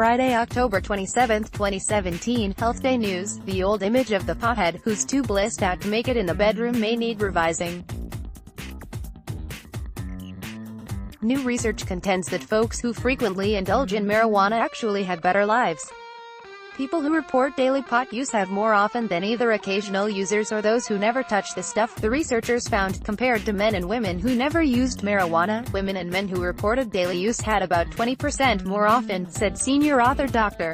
Friday, October 27, 2017, HealthDay News. The old image of the pothead, who's too blissed out to make it in the bedroom, may need revising. New research contends that folks who frequently indulge in marijuana actually have better lives. People who report daily pot use have more often than either occasional users or those who never touch the stuff, the researchers found. Compared to men and women who never used marijuana, women and men who reported daily use had about 20% more often, said senior author Dr.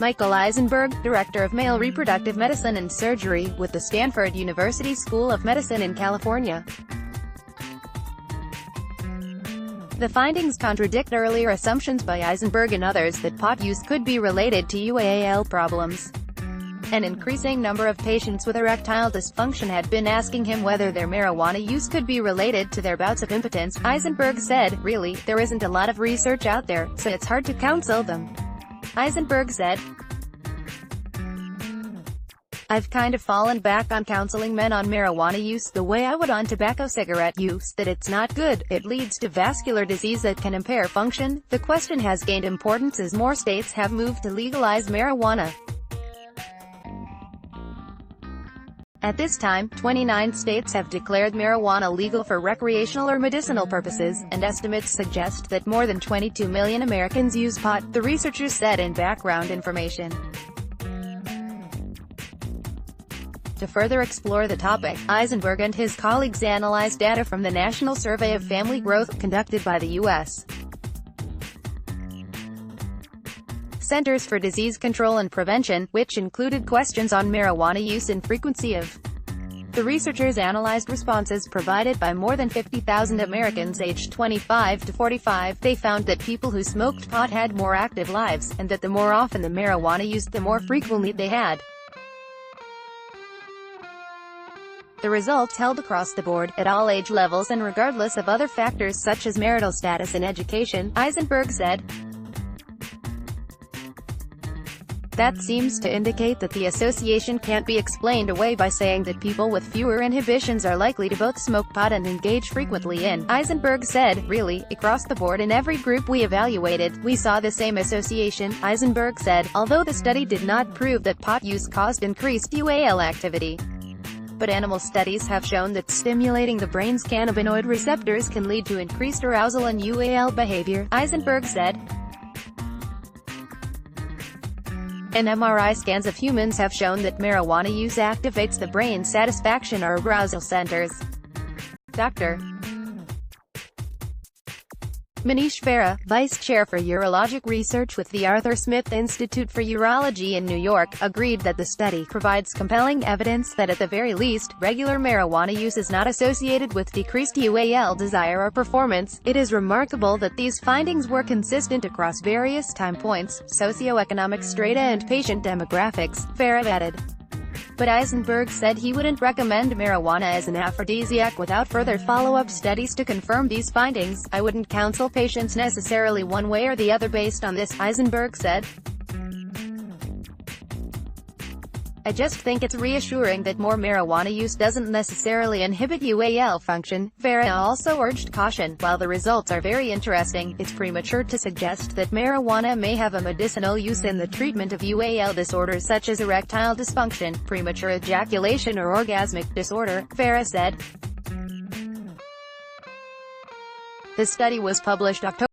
Michael Eisenberg, director of male reproductive medicine and surgery, with the Stanford University School of Medicine in California. The findings contradict earlier assumptions by Eisenberg and others that pot use could be related to UAL problems. An increasing number of patients with erectile dysfunction had been asking him whether their marijuana use could be related to their bouts of impotence. Eisenberg said, "Really, there isn't a lot of research out there, so it's hard to counsel them." Eisenberg said, "I've kind of fallen back on counseling men on marijuana use the way I would on tobacco cigarette use, that it's not good, it leads to vascular disease that can impair function." The question has gained importance as more states have moved to legalize marijuana. At this time, 29 states have declared marijuana legal for recreational or medicinal purposes, and estimates suggest that more than 22 million Americans use pot, the researchers said in background information. To further explore the topic, Eisenberg and his colleagues analyzed data from the National Survey of Family Growth, conducted by the U.S. Centers for Disease Control and Prevention, which included questions on marijuana use and frequency of. The researchers analyzed responses provided by more than 50,000 Americans aged 25 to 45. They found that people who smoked pot had more active lives, and that the more often the marijuana used, the more frequently they had. The results held across the board, at all age levels and regardless of other factors such as marital status and education, Eisenberg said. That seems to indicate that the association can't be explained away by saying that people with fewer inhibitions are likely to both smoke pot and engage frequently in. Eisenberg said, "Really, across the board in every group we evaluated, we saw the same association." Eisenberg said, although the study did not prove that pot use caused increased UAL activity, but animal studies have shown that stimulating the brain's cannabinoid receptors can lead to increased arousal and UAL behavior, Eisenberg said. And MRI scans of humans have shown that marijuana use activates the brain's satisfaction or arousal centers. Dr. Manish Farah, vice chair for urologic research with the Arthur Smith Institute for Urology in New York, agreed that the study provides compelling evidence that at the very least, regular marijuana use is not associated with decreased UAL desire or performance. It is remarkable that these findings were consistent across various time points, socioeconomic strata and patient demographics, Farah added. But Eisenberg said he wouldn't recommend marijuana as an aphrodisiac without further follow-up studies to confirm these findings. "I wouldn't counsel patients necessarily one way or the other based on this," Eisenberg said. "I just think it's reassuring that more marijuana use doesn't necessarily inhibit UAL function." Farah also urged caution. "While the results are very interesting, it's premature to suggest that marijuana may have a medicinal use in the treatment of UAL disorders such as erectile dysfunction, premature ejaculation or orgasmic disorder," Farah said. The study was published October